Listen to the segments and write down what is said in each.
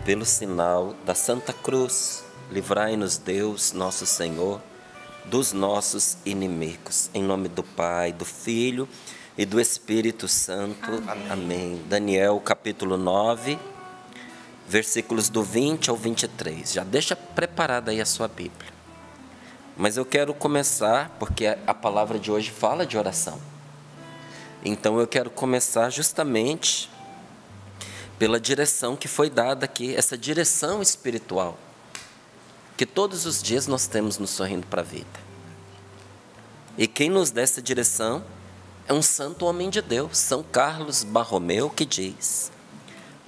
pelo sinal da Santa Cruz, livrai-nos Deus, nosso Senhor, dos nossos inimigos. Em nome do Pai, do Filho e do Espírito Santo. Amém. Amém. Daniel, capítulo 9, versículos do 20 ao 23. Já deixa preparada aí a sua Bíblia. Mas eu quero começar, porque a palavra de hoje fala de oração. Então eu quero começar justamente pela direção que foi dada aqui, essa direção espiritual, que todos os dias nós temos no Sorrindo para a Vida. E quem nos dá essa direção é um santo homem de Deus, São Carlos Borromeu, que diz: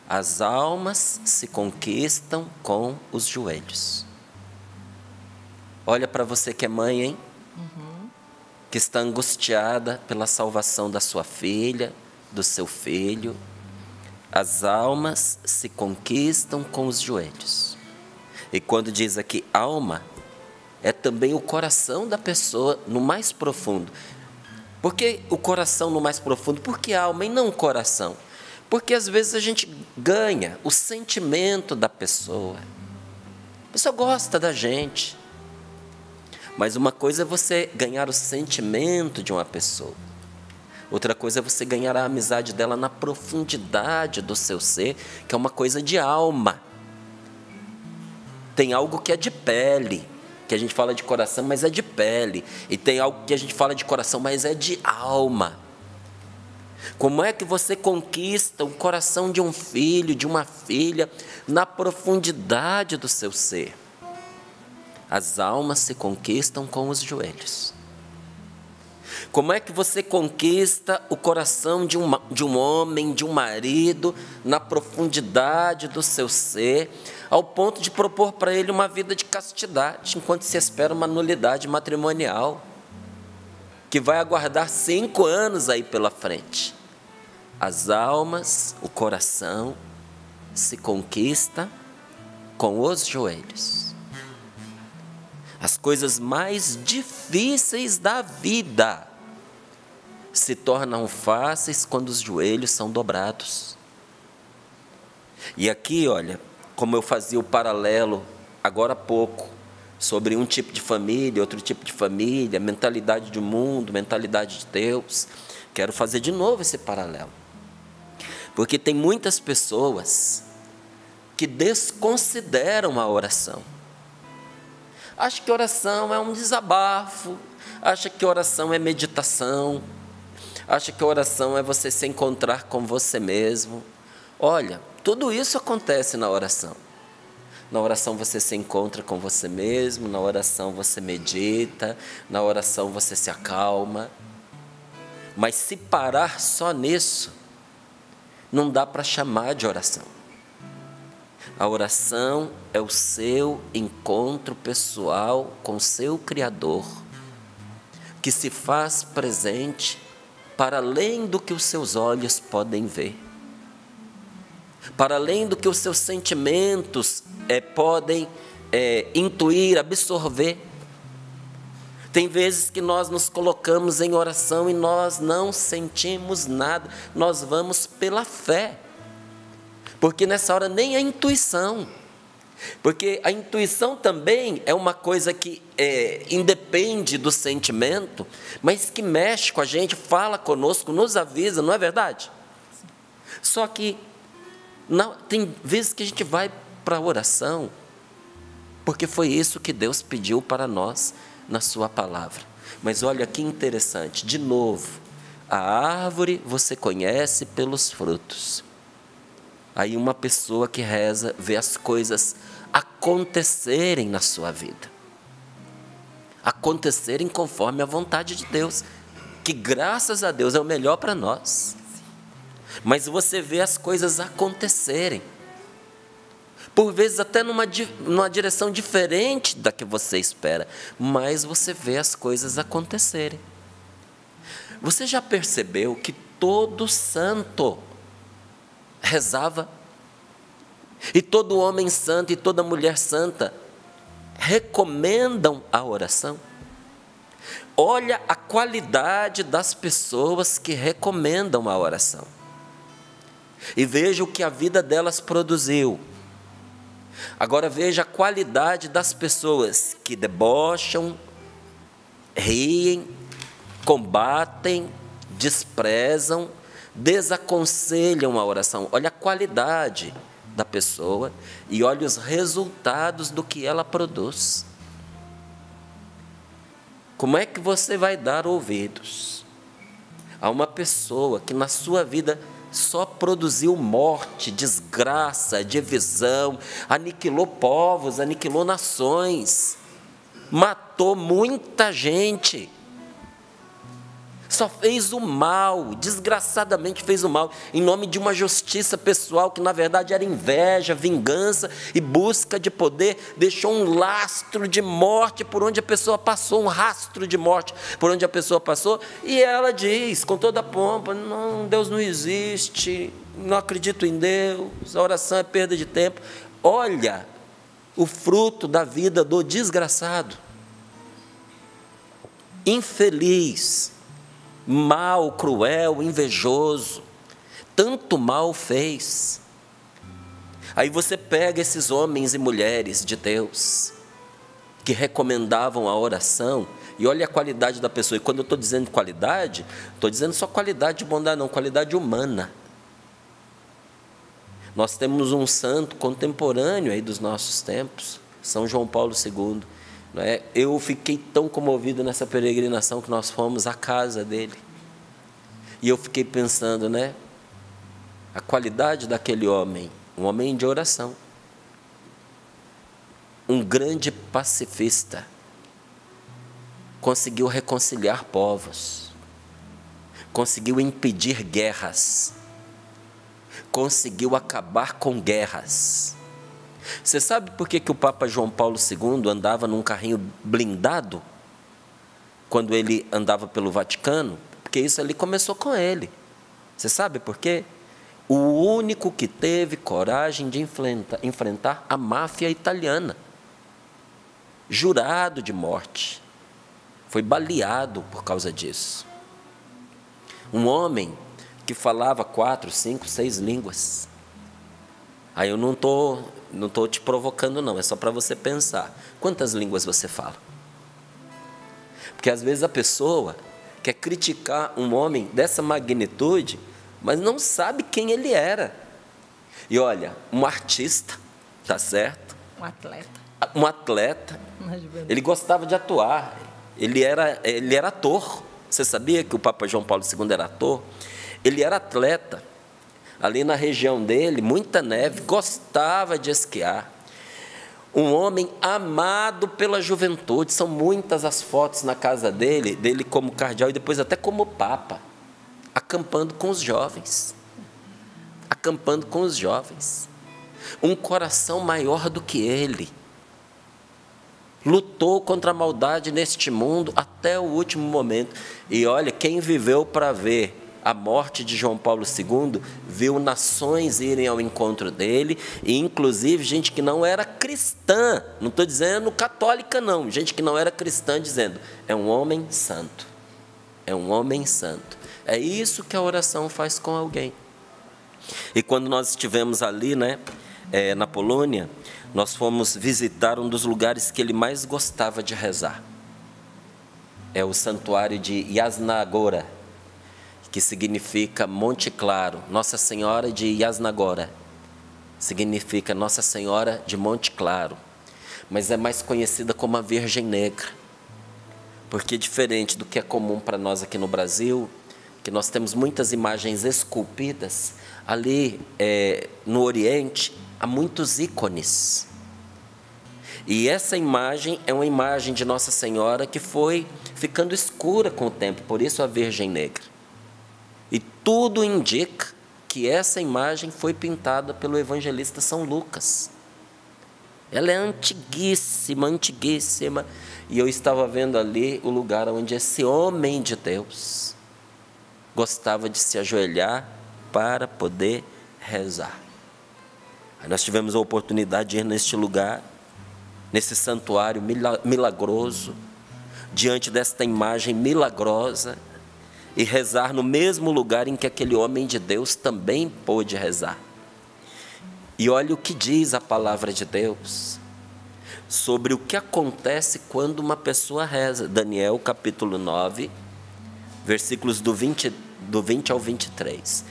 as almas se conquistam com os joelhos. Olha para você que é mãe, hein? Que está angustiada pela salvação da sua filha, do seu filho. As almas se conquistam com os joelhos. E quando diz aqui alma, é também o coração da pessoa no mais profundo. Por que o coração no mais profundo? Por que alma e não o coração? Porque às vezes a gente ganha o sentimento da pessoa. A pessoa gosta da gente. Mas uma coisa é você ganhar o sentimento de uma pessoa. Outra coisa é você ganhar a amizade dela na profundidade do seu ser, que é uma coisa de alma. Tem algo que é de pele, que a gente fala de coração, mas é de pele. E tem algo que a gente fala de coração, mas é de alma. Como é que você conquista o coração de um filho, de uma filha, na profundidade do seu ser? As almas se conquistam com os joelhos. Como é que você conquista o coração de um homem, de um marido, na profundidade do seu ser, ao ponto de propor para ele uma vida de castidade, enquanto se espera uma nulidade matrimonial, que vai aguardar 5 anos aí pela frente? As almas, o coração, se conquista com os joelhos. As coisas mais difíceis da vida se tornam fáceis quando os joelhos são dobrados. E aqui, olha, como eu fazia o paralelo agora há pouco, sobre um tipo de família, outro tipo de família, mentalidade do mundo, mentalidade de Deus, quero fazer de novo esse paralelo. Porque tem muitas pessoas que desconsideram a oração. Acha que oração é um desabafo, acha que oração é meditação, acha que oração é você se encontrar com você mesmo. Olha, tudo isso acontece na oração. Na oração você se encontra com você mesmo, na oração você medita, na oração você se acalma. Mas se parar só nisso, não dá para chamar de oração. A oração é o seu encontro pessoal com o seu Criador, que se faz presente para além do que os seus olhos podem ver, para além do que os seus sentimentos podem intuir, absorver. Tem vezes que nós nos colocamos em oração e nós não sentimos nada, nós vamos pela fé. Porque nessa hora nem a intuição, porque a intuição também é uma coisa que independe do sentimento, mas que mexe com a gente, fala conosco, nos avisa, não é verdade? Só que tem vezes que a gente vai para a oração, porque foi isso que Deus pediu para nós na sua palavra. Mas olha que interessante, de novo, a árvore você conhece pelos frutos. Aí uma pessoa que reza vê as coisas acontecerem na sua vida. Acontecerem conforme a vontade de Deus, que graças a Deus é o melhor para nós. Mas você vê as coisas acontecerem. Por vezes até numa direção diferente da que você espera, mas você vê as coisas acontecerem. Você já percebeu que todo santo rezava? E todo homem santo e toda mulher santa recomendam a oração? Olha a qualidade das pessoas que recomendam a oração. E veja o que a vida delas produziu. Agora veja a qualidade das pessoas que debocham, riem, combatem, desprezam, desaconselham a oração. Olha a qualidade da pessoa e olha os resultados do que ela produz. Como é que você vai dar ouvidos a uma pessoa que na sua vida só produziu morte, desgraça, divisão, aniquilou povos, aniquilou nações, matou muita gente, só fez o mal, desgraçadamente fez o mal, em nome de uma justiça pessoal que na verdade era inveja, vingança e busca de poder, deixou um lastro de morte por onde a pessoa passou, um rastro de morte por onde a pessoa passou, e ela diz com toda a pompa: não, Deus não existe, não acredito em Deus, a oração é perda de tempo. Olha o fruto da vida do desgraçado, infeliz, mal, cruel, invejoso, tanto mal fez. Aí você pega esses homens e mulheres de Deus que recomendavam a oração e olha a qualidade da pessoa. E quando eu estou dizendo qualidade, estou dizendo só qualidade de bondade, não, qualidade humana. Nós temos um santo contemporâneo aí dos nossos tempos, São João Paulo II. Não é? Eu fiquei tão comovido nessa peregrinação que nós fomos à casa dele. E eu fiquei pensando, né? A qualidade daquele homem, um homem de oração, um grande pacifista, conseguiu reconciliar povos, conseguiu impedir guerras, conseguiu acabar com guerras. Você sabe por que o Papa João Paulo II andava num carrinho blindado quando ele andava pelo Vaticano? Porque isso ali começou com ele. Você sabe por quê? O único que teve coragem de enfrentar a máfia italiana, jurado de morte, foi baleado por causa disso. Um homem que falava 4, 5, 6 línguas. Aí eu não estou te provocando, não, é só para você pensar. Quantas línguas você fala? Porque às vezes a pessoa quer criticar um homem dessa magnitude, mas não sabe quem ele era. E olha, um artista, tá certo? Um atleta. Ele gostava de atuar. Ele era ator. Você sabia que o Papa João Paulo II era ator? Ele era atleta. Ali na região dele, muita neve, gostava de esquiar. Um homem amado pela juventude. São muitas as fotos na casa dele como cardeal e depois até como papa, acampando com os jovens. Acampando com os jovens. Um coração maior do que ele. Lutou contra a maldade neste mundo até o último momento. E olha, quem viveu para ver a morte de João Paulo II, viu nações irem ao encontro dele, e inclusive gente que não era cristã, não estou dizendo católica não, gente que não era cristã dizendo: é um homem santo, é um homem santo. É isso que a oração faz com alguém. E quando nós estivemos ali, né, na Polônia, nós fomos visitar um dos lugares que ele mais gostava de rezar. É o santuário de Jasna Góra, que significa Monte Claro. Nossa Senhora de Jasna Góra significa Nossa Senhora de Monte Claro, mas é mais conhecida como a Virgem Negra, porque diferente do que é comum para nós aqui no Brasil, que nós temos muitas imagens esculpidas, ali no Oriente há muitos ícones. E essa imagem é uma imagem de Nossa Senhora que foi ficando escura com o tempo, por isso a Virgem Negra. E tudo indica que essa imagem foi pintada pelo evangelista São Lucas. Ela é antiguíssima, antiguíssima. E eu estava vendo ali o lugar onde esse homem de Deus gostava de se ajoelhar para poder rezar. Aí nós tivemos a oportunidade de ir neste lugar, nesse santuário milagroso, diante desta imagem milagrosa, e rezar no mesmo lugar em que aquele homem de Deus também pôde rezar. E olha o que diz a palavra de Deus sobre o que acontece quando uma pessoa reza. Daniel capítulo 9, versículos do 20 ao 23.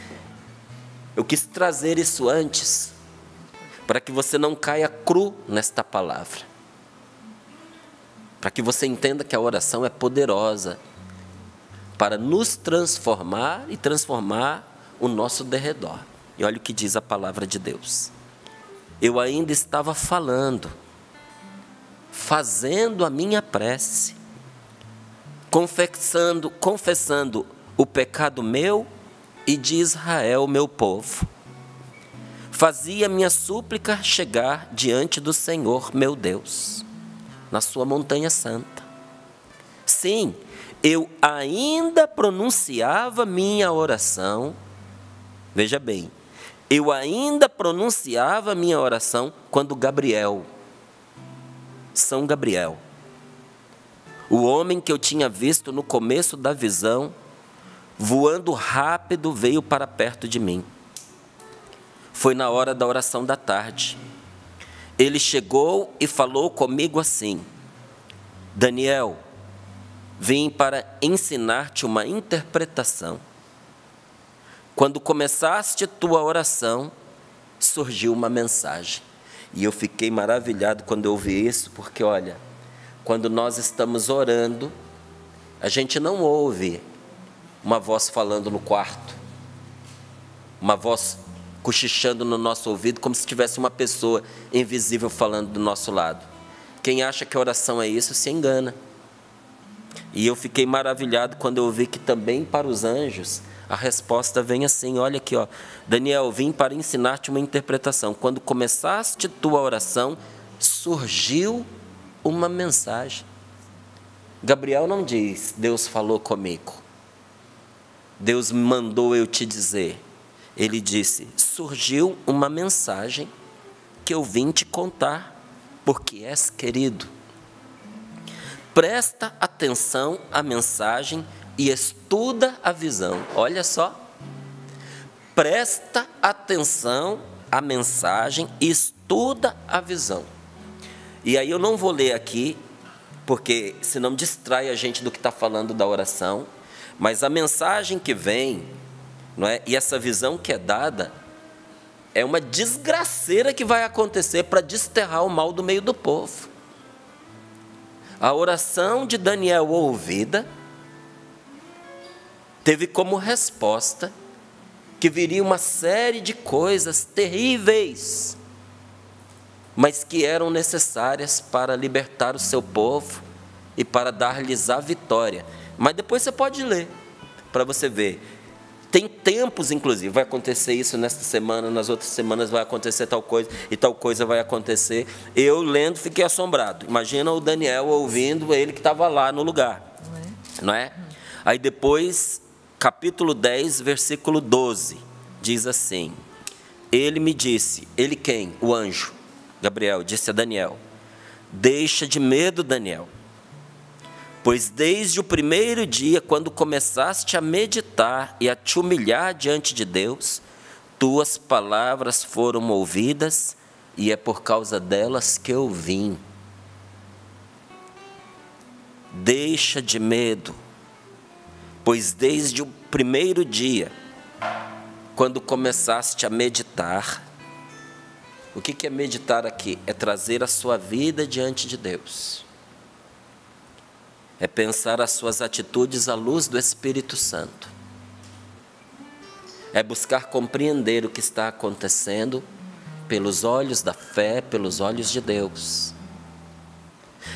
Eu quis trazer isso antes, para que você não caia cru nesta palavra. Para que você entenda que a oração é poderosa para nos transformar e transformar o nosso derredor. E olha o que diz a palavra de Deus. Eu ainda estava falando, fazendo a minha prece, confessando o pecado meu e de Israel, meu povo. Fazia minha súplica chegar diante do Senhor, meu Deus, na sua montanha santa. Sim, eu ainda pronunciava minha oração. Veja bem, eu ainda pronunciava minha oração quando Gabriel, São Gabriel, o homem que eu tinha visto no começo da visão, voando rápido, veio para perto de mim. Foi na hora da oração da tarde. Ele chegou e falou comigo assim: Daniel, vim para ensinar-te uma interpretação. Quando começaste tua oração, surgiu uma mensagem. E eu fiquei maravilhado quando eu ouvi isso, porque olha, quando nós estamos orando, a gente não ouve uma voz falando no quarto, uma voz cochichando no nosso ouvido, como se tivesse uma pessoa invisível falando do nosso lado. Quem acha que a oração é isso, se engana. E eu fiquei maravilhado quando eu ouvi que também para os anjos a resposta vem assim, olha aqui, ó. Daniel, vim para ensinar-te uma interpretação. Quando começaste tua oração, surgiu uma mensagem. Gabriel não diz, Deus falou comigo. Deus mandou eu te dizer. Ele disse, surgiu uma mensagem que eu vim te contar, porque és querido. Presta atenção à mensagem e estuda a visão. Olha só. Presta atenção à mensagem e estuda a visão. E aí eu não vou ler aqui, porque senão distrai a gente do que está falando da oração. Mas a mensagem que vem, não é? E essa visão que é dada, é uma desgraceira que vai acontecer para desterrar o mal do meio do povo. A oração de Daniel ouvida teve como resposta que viria uma série de coisas terríveis, mas que eram necessárias para libertar o seu povo e para dar-lhes a vitória. Mas depois você pode ler, para você ver. Tem tempos, inclusive, vai acontecer isso nesta semana, nas outras semanas vai acontecer tal coisa, e tal coisa vai acontecer. Eu, lendo, fiquei assombrado. Imagina o Daniel ouvindo, ele que estava lá no lugar. Não é? Aí depois, capítulo 10, versículo 12, diz assim, ele me disse, ele quem? O anjo, Gabriel, disse a Daniel, deixa de medo, Daniel, pois desde o primeiro dia, quando começaste a meditar e a te humilhar diante de Deus, tuas palavras foram ouvidas e é por causa delas que eu vim. Deixa de medo, pois desde o primeiro dia, quando começaste a meditar, o que é meditar aqui? É trazer a sua vida diante de Deus. É pensar as suas atitudes à luz do Espírito Santo. É buscar compreender o que está acontecendo pelos olhos da fé, pelos olhos de Deus.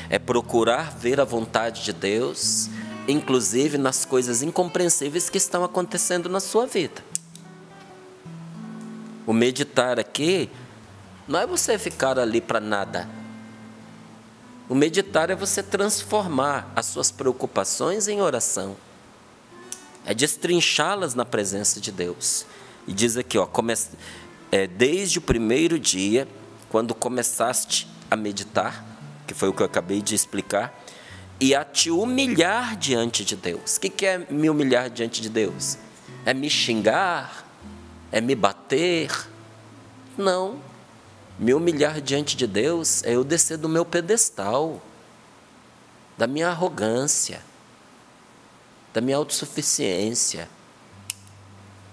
É procurar ver a vontade de Deus, inclusive nas coisas incompreensíveis que estão acontecendo na sua vida. O meditar aqui não é você ficar ali para nada. O meditar é você transformar as suas preocupações em oração. É destrinchá-las na presença de Deus. E diz aqui, ó, desde o primeiro dia, quando começaste a meditar, que foi o que eu acabei de explicar, e a te humilhar diante de Deus. O que é me humilhar diante de Deus? É me xingar? É me bater? Não. Me humilhar diante de Deus é eu descer do meu pedestal, da minha arrogância, da minha autossuficiência.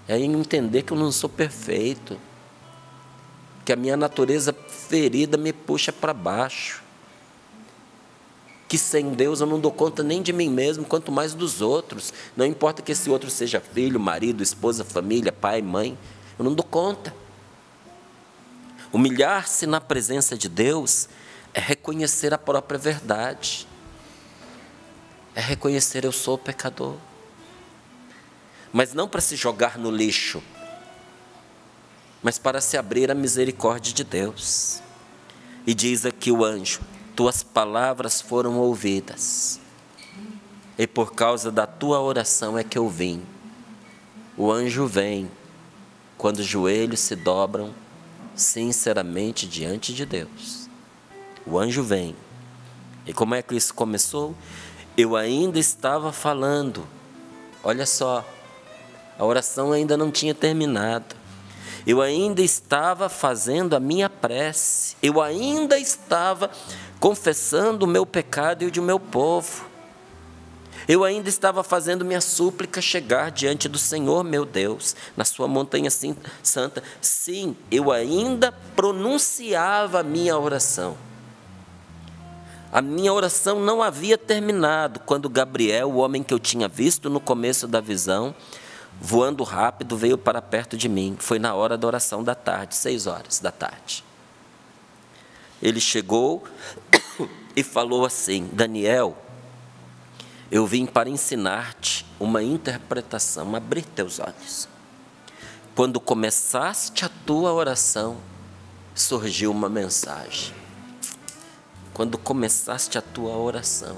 É entender que eu não sou perfeito, que a minha natureza ferida me puxa para baixo, que sem Deus eu não dou conta nem de mim mesmo, quanto mais dos outros. Não importa que esse outro seja filho, marido, esposa, família, pai, mãe, eu não dou conta. Humilhar-se na presença de Deus é reconhecer a própria verdade, é reconhecer eu sou pecador, mas não para se jogar no lixo, mas para se abrir à misericórdia de Deus. E diz aqui o anjo: tuas palavras foram ouvidas, e por causa da tua oração é que eu vim. O anjo vem quando os joelhos se dobram sinceramente diante de Deus. O anjo vem. E como é que isso começou? Eu ainda estava falando. Olha só, a oração ainda não tinha terminado. Eu ainda estava fazendo a minha prece. Eu ainda estava confessando o meu pecado e o de meu povo. Eu ainda estava fazendo minha súplica chegar diante do Senhor, meu Deus, na sua montanha santa. Sim, eu ainda pronunciava a minha oração. A minha oração não havia terminado quando Gabriel, o homem que eu tinha visto no começo da visão, voando rápido, veio para perto de mim. Foi na hora da oração da tarde, 6h. Ele chegou e falou assim: Daniel, eu vim para ensinar-te uma interpretação, abrir teus olhos. Quando começaste a tua oração, surgiu uma mensagem. Quando começaste a tua oração,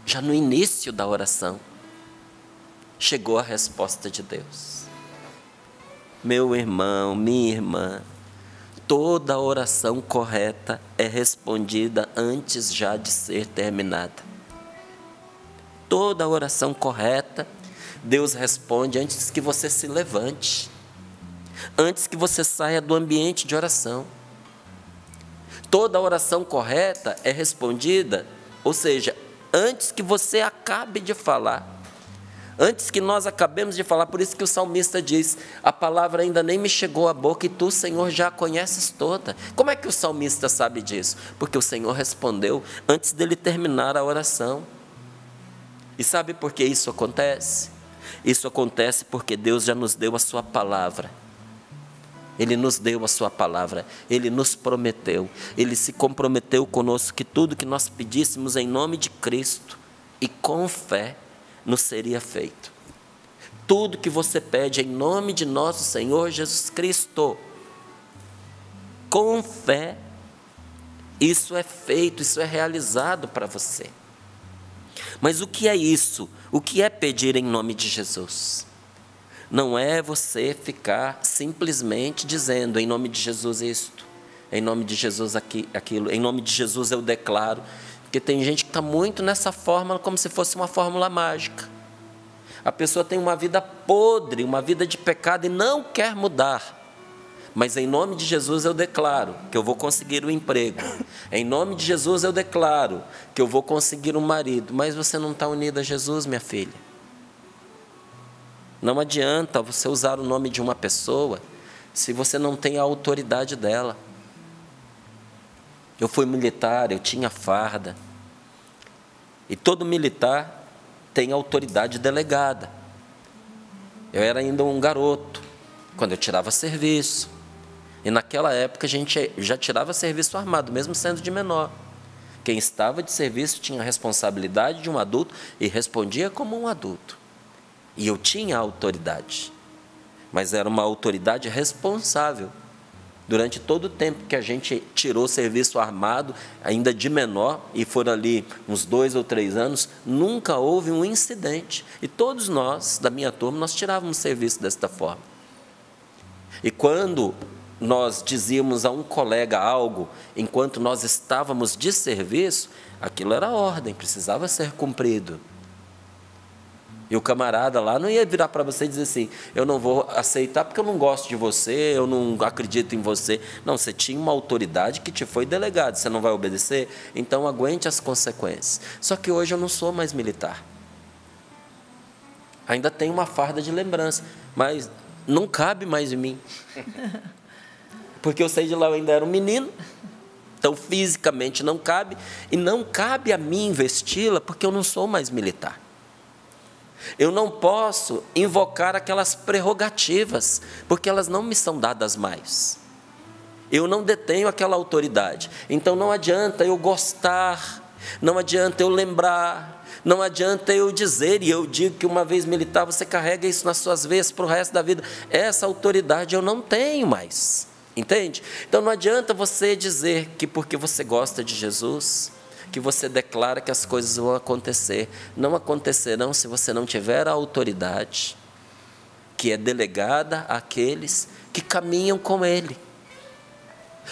já no início da oração, chegou a resposta de Deus. Meu irmão, minha irmã, toda oração correta é respondida antes já de ser terminada. Toda oração correta, Deus responde antes que você se levante, antes que você saia do ambiente de oração. Toda oração correta é respondida, ou seja, antes que você acabe de falar, antes que nós acabemos de falar. Por isso que o salmista diz: a palavra ainda nem me chegou à boca e tu, Senhor, já a conheces toda. Como é que o salmista sabe disso? Porque o Senhor respondeu antes dele terminar a oração. E sabe por que isso acontece? Isso acontece porque Deus já nos deu a sua palavra. Ele nos deu a sua palavra, Ele nos prometeu, Ele se comprometeu conosco que tudo que nós pedíssemos em nome de Cristo e com fé nos seria feito. Tudo que você pede em nome de nosso Senhor Jesus Cristo, com fé, isso é feito, isso é realizado para você. Mas o que é isso? O que é pedir em nome de Jesus? Não é você ficar simplesmente dizendo em nome de Jesus isto, em nome de Jesus aquilo, em nome de Jesus eu declaro. Porque tem gente que está muito nessa fórmula como se fosse uma fórmula mágica. A pessoa tem uma vida podre, uma vida de pecado e não quer mudar. Mas em nome de Jesus eu declaro que eu vou conseguir um emprego. Em nome de Jesus eu declaro que eu vou conseguir um marido. Mas você não está unida a Jesus, minha filha. Não adianta você usar o nome de uma pessoa se você não tem a autoridade dela. Eu fui militar, eu tinha farda. E todo militar tem autoridade delegada. Eu era ainda um garoto, quando eu tirava serviço. E naquela época a gente já tirava serviço armado, mesmo sendo de menor. Quem estava de serviço tinha a responsabilidade de um adulto e respondia como um adulto. E eu tinha autoridade, mas era uma autoridade responsável. Durante todo o tempo que a gente tirou serviço armado, ainda de menor, e foram ali uns 2 ou 3 anos, nunca houve um incidente. E todos nós, da minha turma, nós tirávamos serviço desta forma. E quando nós dizíamos a um colega algo, enquanto nós estávamos de serviço, aquilo era ordem, precisava ser cumprido. E o camarada lá não ia virar para você e dizer assim: eu não vou aceitar porque eu não gosto de você, eu não acredito em você. Não, você tinha uma autoridade que te foi delegada, você não vai obedecer? Então aguente as consequências. Só que hoje eu não sou mais militar. Ainda tenho uma farda de lembrança, mas não cabe mais em mim. Porque eu saí de lá, eu ainda era um menino, então fisicamente não cabe, e não cabe a mim vesti-la porque eu não sou mais militar. Eu não posso invocar aquelas prerrogativas, porque elas não me são dadas mais. Eu não detenho aquela autoridade. Então não adianta eu gostar, não adianta eu lembrar, não adianta eu dizer, e eu digo que uma vez militar, você carrega isso nas suas veias para o resto da vida. Essa autoridade eu não tenho mais, entende? Então não adianta você dizer que porque você gosta de Jesus, que você declara que as coisas vão acontecer. Não acontecerão se você não tiver a autoridade que é delegada àqueles que caminham com Ele.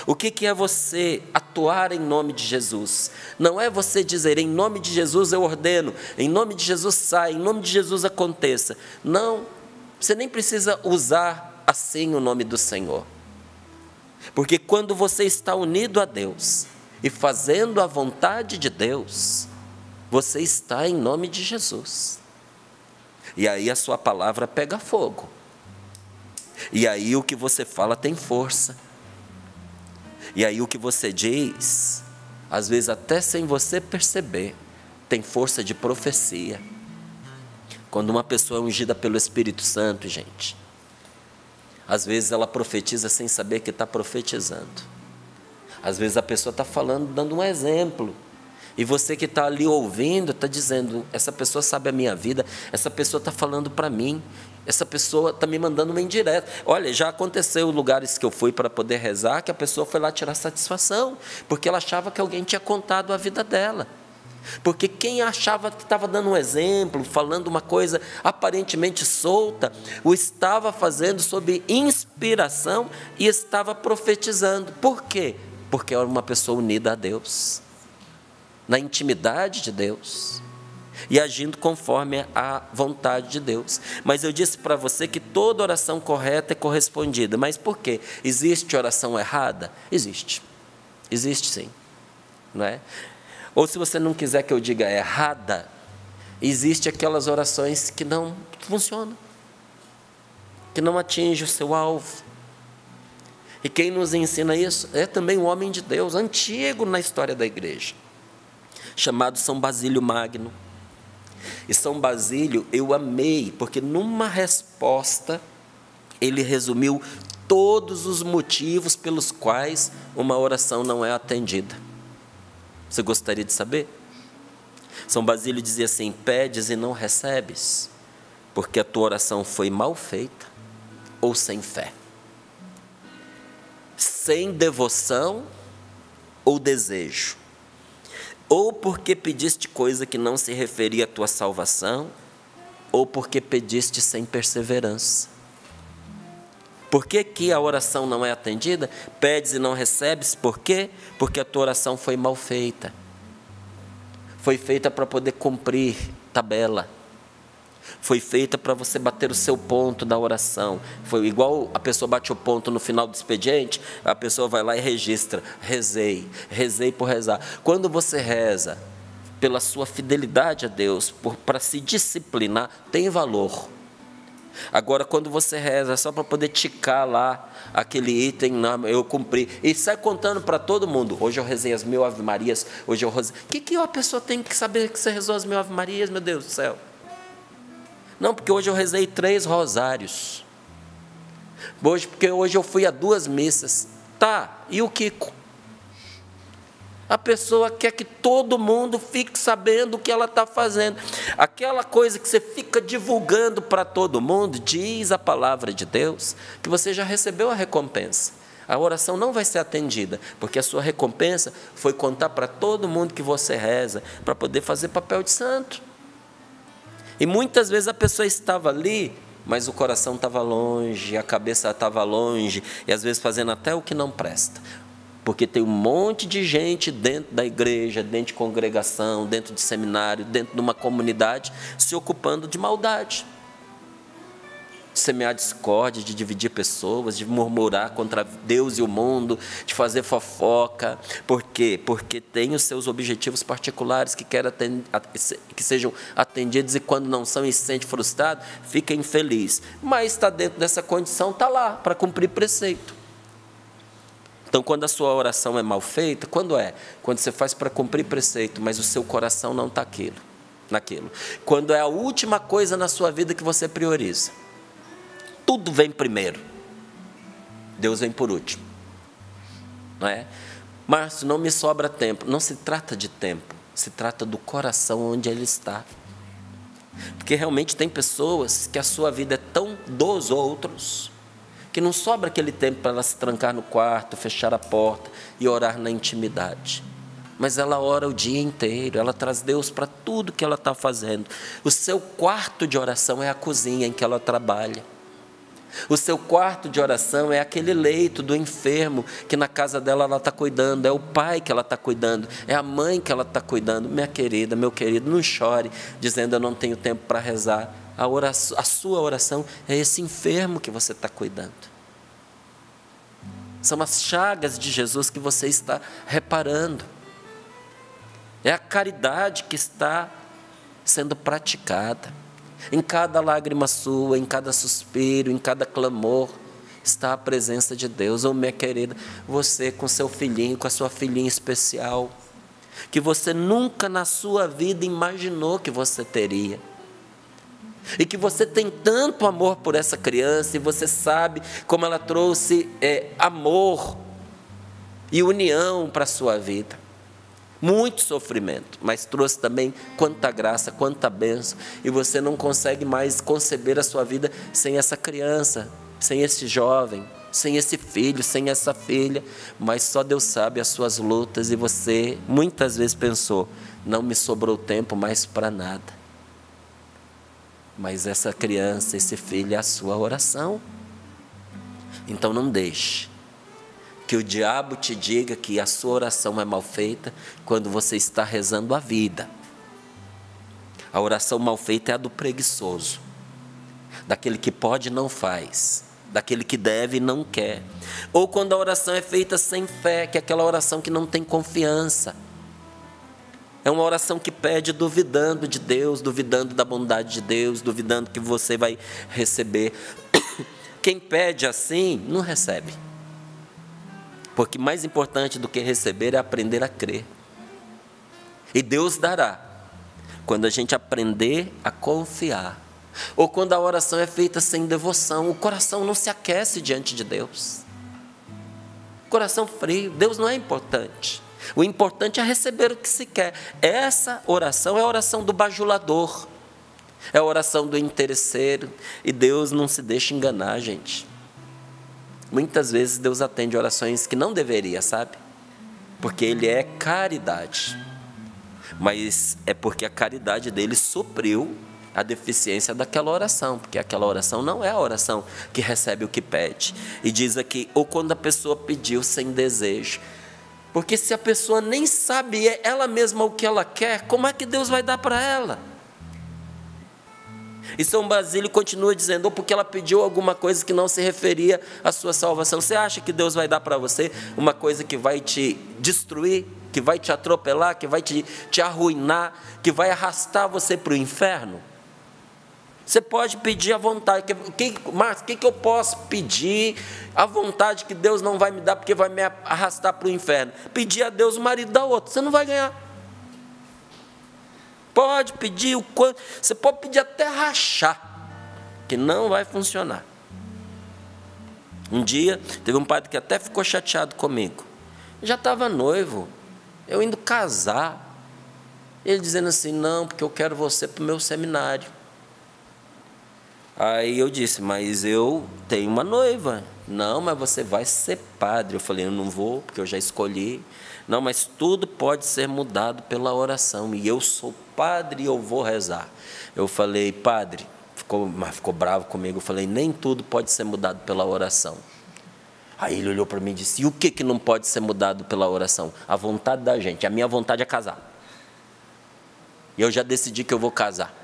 O que é você atuar em nome de Jesus? Não é você dizer, em nome de Jesus eu ordeno, em nome de Jesus sai, em nome de Jesus aconteça. Não, você nem precisa usar assim o nome do Senhor. Porque quando você está unido a Deus e fazendo a vontade de Deus, você está em nome de Jesus. E aí a sua palavra pega fogo. E aí o que você fala tem força. E aí o que você diz, às vezes até sem você perceber, tem força de profecia. Quando uma pessoa é ungida pelo Espírito Santo, gente, às vezes ela profetiza sem saber que está profetizando. Às vezes a pessoa está falando, dando um exemplo, e você que está ali ouvindo, está dizendo, essa pessoa sabe a minha vida, essa pessoa está falando para mim, essa pessoa está me mandando uma indireta. Olha, já aconteceu em lugares que eu fui para poder rezar, que a pessoa foi lá tirar satisfação, porque ela achava que alguém tinha contado a vida dela. Porque quem achava que estava dando um exemplo, falando uma coisa aparentemente solta, o estava fazendo sob inspiração e estava profetizando. Por quê? Porque era uma pessoa unida a Deus, na intimidade de Deus, e agindo conforme a vontade de Deus. Mas eu disse para você que toda oração correta é correspondida. Mas por quê? Existe oração errada? Existe. Existe sim. Não é? Ou se você não quiser que eu diga errada, existe aquelas orações que não funcionam, que não atingem o seu alvo. E quem nos ensina isso é também um homem de Deus, antigo na história da igreja, chamado São Basílio Magno. E São Basílio eu amei, porque numa resposta ele resumiu todos os motivos pelos quais uma oração não é atendida. Você gostaria de saber? São Basílio dizia assim: pedes e não recebes, porque a tua oração foi mal feita ou sem fé, sem devoção ou desejo, ou porque pediste coisa que não se referia à tua salvação, ou porque pediste sem perseverança. Por que que a oração não é atendida? Pedes e não recebes, por quê? Porque a tua oração foi mal feita. Foi feita para poder cumprir tabela. Foi feita para você bater o seu ponto da oração. Foi igual a pessoa bate o ponto no final do expediente, a pessoa vai lá e registra: rezei, rezei por rezar. Quando você reza pela sua fidelidade a Deus, para se disciplinar, tem valor. Agora, quando você reza só para poder ticar lá aquele item, não, eu cumpri, e sai contando para todo mundo: hoje eu rezei as 1000 Ave Marias, hoje eu rezei. O que a pessoa tem que saber que você rezou as 1000 Ave Marias, meu Deus do céu? Não, porque hoje eu rezei 3 rosários. Porque hoje eu fui a 2 missas. Tá, e o Kiko? A pessoa quer que todo mundo fique sabendo o que ela está fazendo. Aquela coisa que você fica divulgando para todo mundo, diz a palavra de Deus, que você já recebeu a recompensa. A oração não vai ser atendida, porque a sua recompensa foi contar para todo mundo que você reza, para poder fazer papel de santo. E muitas vezes a pessoa estava ali, mas o coração estava longe, a cabeça estava longe, e às vezes fazendo até o que não presta. Porque tem um monte de gente dentro da igreja, dentro de congregação, dentro de seminário, dentro de uma comunidade, se ocupando de maldade. De semear discórdia, de dividir pessoas, de murmurar contra Deus e o mundo, de fazer fofoca. Por quê? Porque tem os seus objetivos particulares que querem que sejam atendidos, e quando não são e se sente frustrado, fica infeliz. Mas está dentro dessa condição, está lá para cumprir preceito. Então, quando a sua oração é mal feita, quando é? Quando você faz para cumprir preceito, mas o seu coração não está naquilo. Quando é a última coisa na sua vida que você prioriza. Tudo vem primeiro. Deus vem por último. Não é? Márcio, não me sobra tempo. Não se trata de tempo. Se trata do coração onde ele está. Porque realmente tem pessoas que a sua vida é tão dos outros, que não sobra aquele tempo para ela se trancar no quarto, fechar a porta e orar na intimidade. Mas ela ora o dia inteiro, ela traz Deus para tudo que ela está fazendo. O seu quarto de oração é a cozinha em que ela trabalha. O seu quarto de oração é aquele leito do enfermo que na casa dela ela está cuidando, é o pai que ela está cuidando, é a mãe que ela está cuidando. Minha querida, meu querido, não chore dizendo eu não tenho tempo para rezar. A sua oração é esse enfermo que você está cuidando. São as chagas de Jesus que você está reparando. É a caridade que está sendo praticada. Em cada lágrima sua, em cada suspiro, em cada clamor, está a presença de Deus. Oh, minha querida, você com seu filhinho, com a sua filhinha especial, que você nunca na sua vida imaginou que você teria. E que você tem tanto amor por essa criança, e você sabe como ela trouxe amor e união para a sua vida. Muito sofrimento, mas trouxe também quanta graça, quanta bênção. E você não consegue mais conceber a sua vida sem essa criança, sem esse jovem, sem esse filho, sem essa filha. Mas só Deus sabe as suas lutas, e você muitas vezes pensou, não me sobrou tempo mais para nada. Mas essa criança, esse filho é a sua oração. Então não deixe que o diabo te diga que a sua oração é mal feita quando você está rezando a vida. A oração mal feita é a do preguiçoso, daquele que pode e não faz, daquele que deve e não quer. Ou quando a oração é feita sem fé, que é aquela oração que não tem confiança. É uma oração que pede duvidando de Deus, duvidando da bondade de Deus, duvidando que você vai receber. Quem pede assim, não recebe. Porque mais importante do que receber é aprender a crer. E Deus dará, quando a gente aprender a confiar. Ou quando a oração é feita sem devoção, o coração não se aquece diante de Deus. Coração frio, Deus não é importante. O importante é receber o que se quer. Essa oração é a oração do bajulador. É a oração do interesseiro. E Deus não se deixa enganar, gente. Muitas vezes Deus atende orações que não deveria, sabe? Porque Ele é caridade. Mas é porque a caridade dele supriu a deficiência daquela oração. Porque aquela oração não é a oração que recebe o que pede. E diz aqui, ou quando a pessoa pediu sem desejo. Porque se a pessoa nem sabe ela mesma o que ela quer, como é que Deus vai dar para ela? E São Basílio continua dizendo, ou porque ela pediu alguma coisa que não se referia à sua salvação. Você acha que Deus vai dar para você uma coisa que vai te destruir, que vai te atropelar, que vai te arruinar, que vai arrastar você para o inferno? Você pode pedir à vontade. Márcio, o que eu posso pedir à vontade que Deus não vai me dar porque vai me arrastar para o inferno? Pedir a Deus o marido da outra, você não vai ganhar. Pode pedir o quanto, você pode pedir até rachar, que não vai funcionar. Um dia, teve um padre que até ficou chateado comigo. Eu já estava noivo, eu indo casar. Ele dizendo assim, não, porque eu quero você para o meu seminário. Aí eu disse, mas eu tenho uma noiva. Não, mas você vai ser padre. Eu falei, eu não vou, porque eu já escolhi. Não, mas tudo pode ser mudado pela oração. E eu sou padre e eu vou rezar. Eu falei, padre, ficou bravo comigo. Eu falei, nem tudo pode ser mudado pela oração. Aí ele olhou para mim e disse: e o que não pode ser mudado pela oração? A vontade da gente. A minha vontade é casar. E eu já decidi que eu vou casar.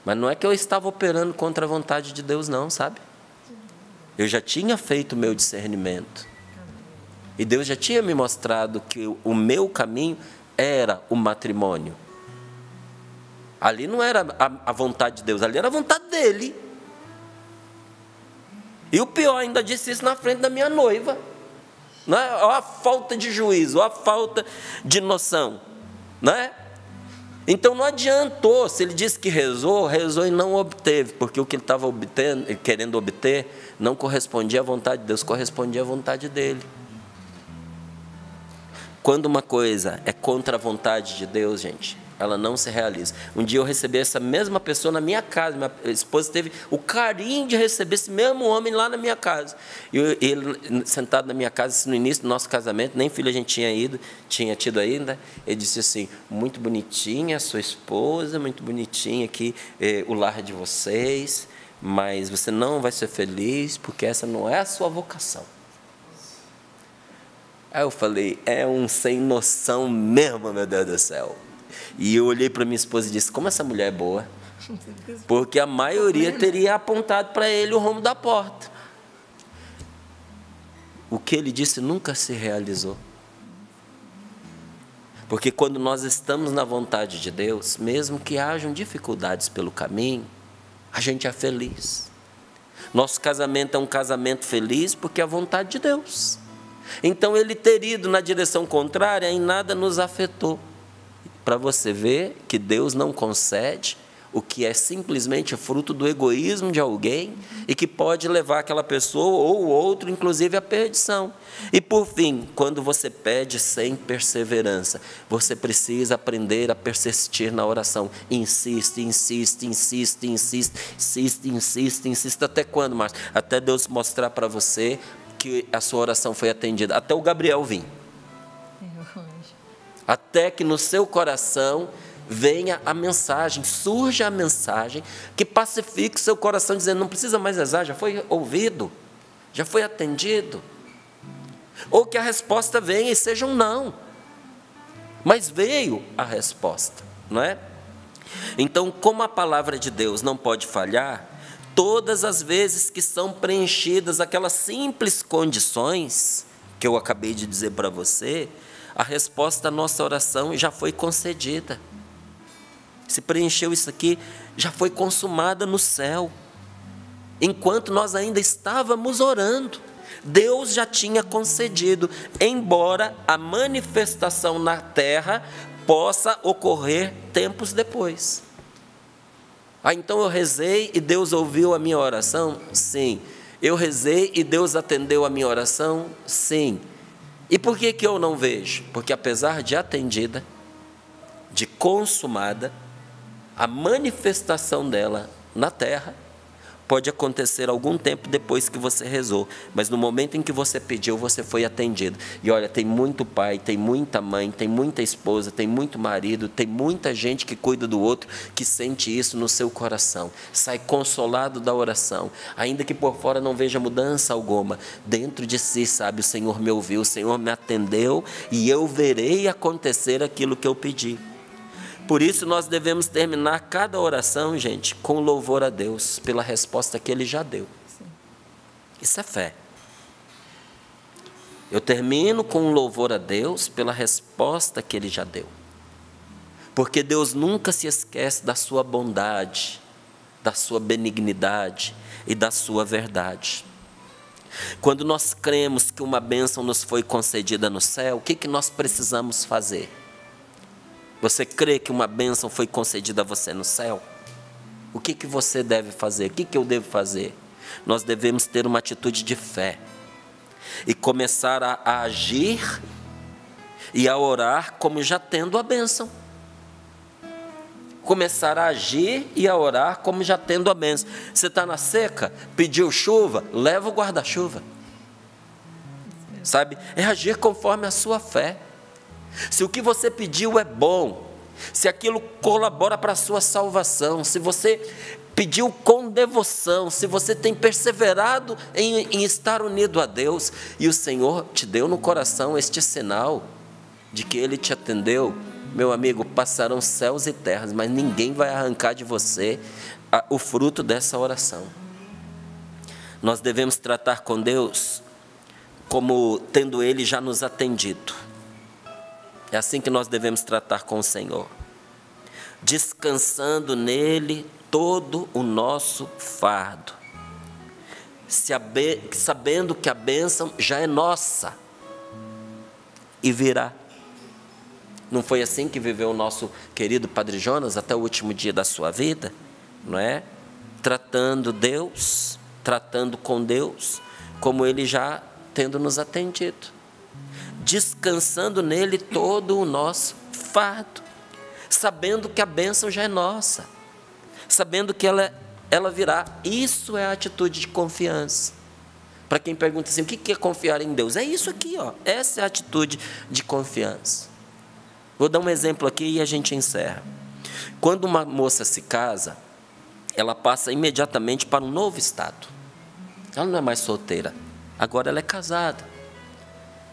Mas não é que eu estava operando contra a vontade de Deus, não, sabe? Eu já tinha feito o meu discernimento. E Deus já tinha me mostrado que o meu caminho era o matrimônio. Ali não era a vontade de Deus, ali era a vontade dele. E o pior, ainda disse isso na frente da minha noiva. Não é? Olha a falta de juízo, olha a falta de noção. Não é? Então não adiantou, se ele disse que rezou e não obteve, porque o que ele estava querendo obter não correspondia à vontade de Deus, correspondia à vontade dele. Quando uma coisa é contra a vontade de Deus, gente, ela não se realiza. Um dia eu recebi essa mesma pessoa na minha casa, minha esposa teve o carinho de receber esse mesmo homem lá na minha casa. E ele, sentado na minha casa, no início do nosso casamento, nem filho a gente tinha tido ainda, ele disse assim: muito bonitinha a sua esposa, muito bonitinha aqui o lar de vocês, mas você não vai ser feliz porque essa não é a sua vocação. Aí eu falei: é um sem noção mesmo, meu Deus do céu. E eu olhei para minha esposa e disse: como essa mulher é boa. Porque a maioria teria apontado para ele o rumo da porta. O que ele disse nunca se realizou. Porque quando nós estamos na vontade de Deus, mesmo que hajam dificuldades pelo caminho, a gente é feliz. Nosso casamento é um casamento feliz porque é a vontade de Deus. Então ele ter ido na direção contrária em nada nos afetou. Para você ver que Deus não concede o que é simplesmente fruto do egoísmo de alguém e que pode levar aquela pessoa ou o outro, inclusive, à perdição. E, por fim, quando você pede sem perseverança, você precisa aprender a persistir na oração. Insiste, insiste, insiste, insiste, insiste, insiste, insiste. Até quando, Márcio? Até Deus mostrar para você que a sua oração foi atendida. Até o Gabriel vir. Até que no seu coração venha a mensagem, surja a mensagem que pacifique o seu coração, dizendo: não precisa mais rezar, já foi ouvido, já foi atendido. Ou que a resposta venha e seja um não. Mas veio a resposta, não é? Então, como a palavra de Deus não pode falhar, todas as vezes que são preenchidas aquelas simples condições que eu acabei de dizer para você, a resposta à nossa oração já foi concedida. Se preencheu isso aqui, já foi consumada no céu. Enquanto nós ainda estávamos orando, Deus já tinha concedido, embora a manifestação na terra possa ocorrer tempos depois. Então eu rezei e Deus ouviu a minha oração? Sim. Eu rezei e Deus atendeu a minha oração? Sim. E por que eu não vejo? Porque apesar de atendida, de consumada, a manifestação dela na terra pode acontecer algum tempo depois que você rezou, mas no momento em que você pediu, você foi atendido. E olha, tem muito pai, tem muita mãe, tem muita esposa, tem muito marido, tem muita gente que cuida do outro, que sente isso no seu coração, sai consolado da oração, ainda que por fora não veja mudança alguma, dentro de si sabe: o Senhor me ouviu, o Senhor me atendeu e eu verei acontecer aquilo que eu pedi. Por isso nós devemos terminar cada oração, gente, com louvor a Deus pela resposta que Ele já deu. Sim. Isso é fé. Eu termino com louvor a Deus pela resposta que Ele já deu. Porque Deus nunca se esquece da sua bondade, da sua benignidade e da sua verdade. Quando nós cremos que uma bênção nos foi concedida no céu, o que nós precisamos fazer? Você crê que uma bênção foi concedida a você no céu? O que você deve fazer? O que eu devo fazer? Nós devemos ter uma atitude de fé e começar a agir e a orar como já tendo a bênção. Começar a agir e a orar como já tendo a bênção. Você está na seca, pediu chuva, leva o guarda-chuva. Sabe? É agir conforme a sua fé. Se o que você pediu é bom, se aquilo colabora para a sua salvação, se você pediu com devoção, se você tem perseverado em estar unido a Deus, e o Senhor te deu no coração este sinal de que Ele te atendeu, meu amigo, passarão céus e terras, mas ninguém vai arrancar de você o fruto dessa oração. Nós devemos tratar com Deus como tendo Ele já nos atendido. É assim que nós devemos tratar com o Senhor, descansando nele todo o nosso fardo, sabendo que a bênção já é nossa e virá. Não foi assim que viveu o nosso querido Padre Jonas até o último dia da sua vida, não é? Tratando Deus, tratando com Deus, como Ele já tendo nos atendido, descansando nele todo o nosso fardo, sabendo que a bênção já é nossa, sabendo que ela virá. Isso é a atitude de confiança. Para quem pergunta assim, o que é confiar em Deus? É isso aqui, ó. Essa é a atitude de confiança. Vou dar um exemplo aqui e a gente encerra. Quando uma moça se casa, ela passa imediatamente para um novo estado. Ela não é mais solteira, agora ela é casada.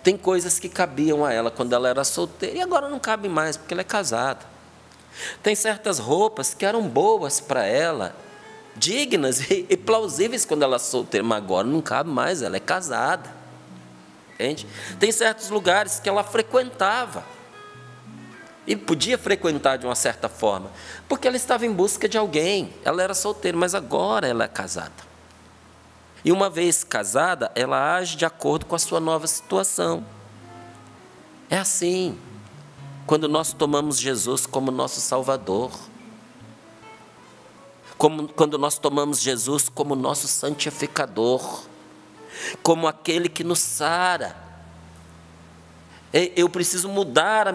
Tem coisas que cabiam a ela quando ela era solteira e agora não cabem mais porque ela é casada. Tem certas roupas que eram boas para ela, dignas e plausíveis quando ela é solteira, mas agora não cabe mais, ela é casada. Entende? Tem certos lugares que ela frequentava e podia frequentar de uma certa forma, porque ela estava em busca de alguém. Ela era solteira, mas agora ela é casada. E uma vez casada, ela age de acordo com a sua nova situação. É assim, quando nós tomamos Jesus como nosso Salvador, quando nós tomamos Jesus como nosso santificador, como aquele que nos sara. Eu preciso mudar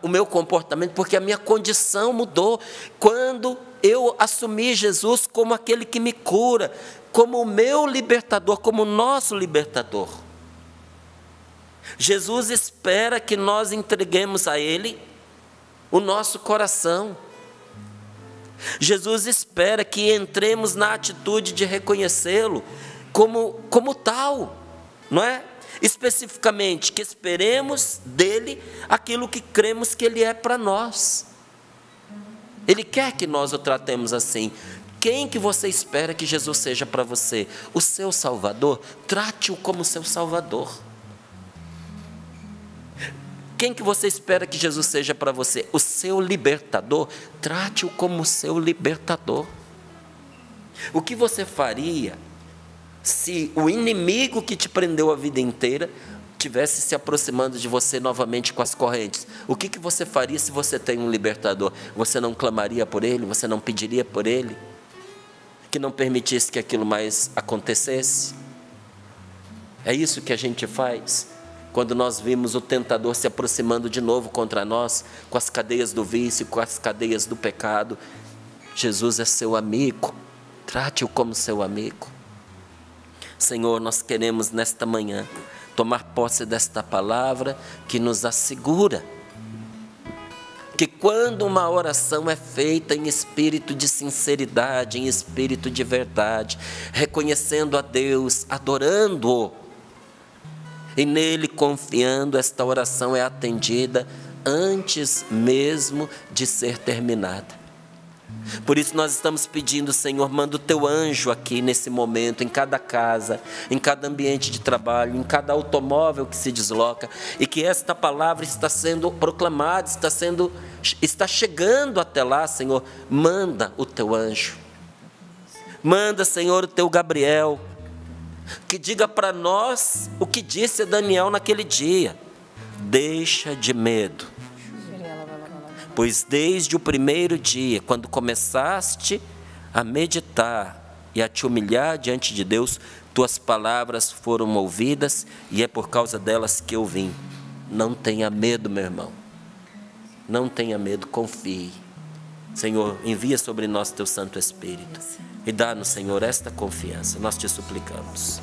o meu comportamento, porque a minha condição mudou quando eu assumi Jesus como aquele que me cura, como o meu libertador, como o nosso libertador. Jesus espera que nós entreguemos a Ele o nosso coração. Jesus espera que entremos na atitude de reconhecê-lo como tal, não é? Especificamente, que esperemos dele aquilo que cremos que ele é para nós. Ele quer que nós o tratemos assim. Quem que você espera que Jesus seja para você? O seu Salvador? Trate-o como seu Salvador. Quem que você espera que Jesus seja para você? O seu libertador? Trate-o como seu libertador. O que você faria se o inimigo que te prendeu a vida inteira estivesse se aproximando de você novamente com as correntes? O que você faria se você tem um libertador? Você não clamaria por ele? Você não pediria por ele? Que não permitisse que aquilo mais acontecesse? É isso que a gente faz quando nós vimos o tentador se aproximando de novo contra nós, com as cadeias do vício, com as cadeias do pecado. Jesus é seu amigo, trate-o como seu amigo. Senhor, nós queremos nesta manhã tomar posse desta palavra que nos assegura que quando uma oração é feita em espírito de sinceridade, em espírito de verdade, reconhecendo a Deus, adorando-o, e nele confiando, esta oração é atendida antes mesmo de ser terminada. Por isso nós estamos pedindo, Senhor, manda o teu anjo aqui nesse momento, em cada casa, em cada ambiente de trabalho, em cada automóvel que se desloca, e que esta palavra está sendo proclamada, está chegando até lá, Senhor. Manda o teu anjo, manda, Senhor, o teu Gabriel, que diga para nós o que disse Daniel naquele dia: deixa de medo, pois desde o primeiro dia, quando começaste a meditar e a te humilhar diante de Deus, tuas palavras foram ouvidas e é por causa delas que eu vim. Não tenha medo, meu irmão. Não tenha medo, confie. Senhor, envia sobre nós teu Santo Espírito e dá-nos, Senhor, esta confiança. Nós te suplicamos.